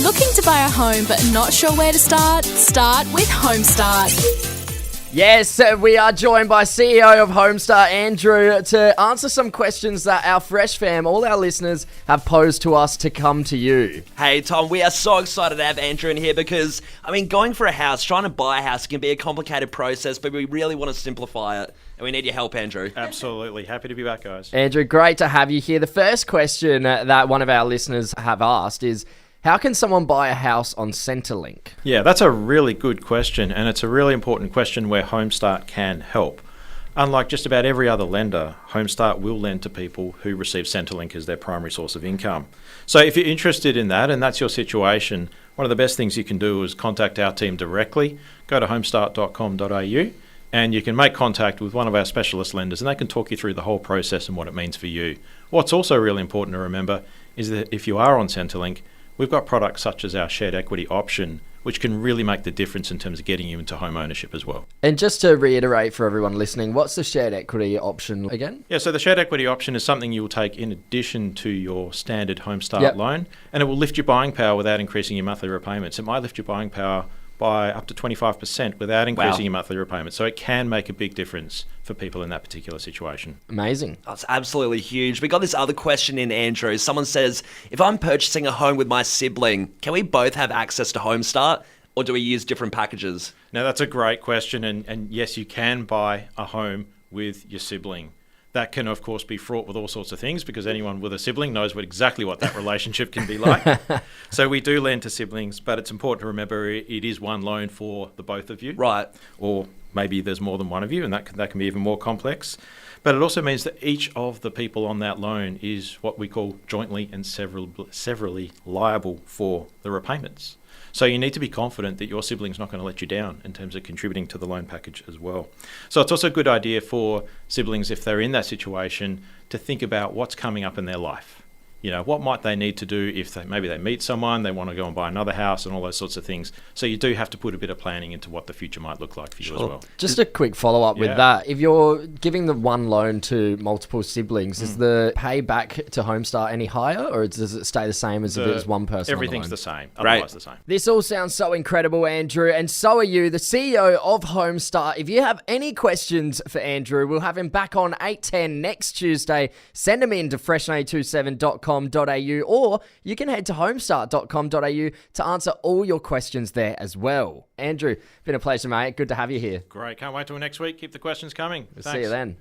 Looking to buy a home but not sure where to start? Start with Homestart. Yes, we are joined by CEO of Homestart, Andrew, to answer some questions that our Fresh fam, all our listeners, have posed to us to come to you. Hey, Tom, we are so excited to have Andrew in here because, going for a house, trying to buy a house can be a complicated process, but we really want to simplify it, and we need your help, Andrew. Absolutely. Happy to be back, guys. Andrew, great to have you here. The first question that one of our listeners have asked is, how can someone buy a house on Centrelink? Yeah, that's a really good question, and it's a really important question where Homestart can help. Unlike just about every other lender, Homestart will lend to people who receive Centrelink as their primary source of income. So if you're interested in that and that's your situation, one of the best things you can do is contact our team directly. Go to homestart.com.au and you can make contact with one of our specialist lenders and they can talk you through the whole process and what it means for you. What's also really important to remember is that if you are on Centrelink, we've got products such as our shared equity option, which can really make the difference in terms of getting you into home ownership as well. And just to reiterate for everyone listening, what's the shared equity option again? Yeah, so the shared equity option is something you will take in addition to your standard Homestart loan, and it will lift your buying power without increasing your monthly repayments. It might lift your buying power by up to 25% without increasing your monthly repayments. So it can make a big difference for people in that particular situation. Amazing. That's absolutely huge. We got this other question in, Andrew. Someone says, if I'm purchasing a home with my sibling, can we both have access to Homestart, or do we use different packages? Now, that's a great question. And yes, you can buy a home with your sibling. That can, of course, be fraught with all sorts of things because anyone with a sibling knows exactly what that relationship can be like. So we do lend to siblings, but it's important to remember it is one loan for the both of you. Right. Or maybe there's more than one of you, and that can be even more complex. But it also means that each of the people on that loan is what we call jointly and severally liable for the repayments. So you need to be confident that your sibling's not going to let you down in terms of contributing to the loan package as well. So it's also a good idea for siblings, if they're in that situation, to think about what's coming up in their life. You know, what might they need to do if maybe they meet someone, they want to go and buy another house and all those sorts of things. So you do have to put a bit of planning into what the future might look like for you as well. Just a quick follow-up with that. If you're giving the one loan to multiple siblings, is the payback to Homestart any higher, or does it stay the same as if it was one person? Everything's the same. Otherwise the same. This all sounds so incredible, Andrew, and so are you, the CEO of Homestart. If you have any questions for Andrew, we'll have him back on 8:10 next Tuesday. Send them in to fresh927.com. Or you can head to homestart.com.au to answer all your questions there as well. Andrew, been a pleasure, mate. Good to have you here. Great. Can't wait till next week. Keep the questions coming. We'll see you then.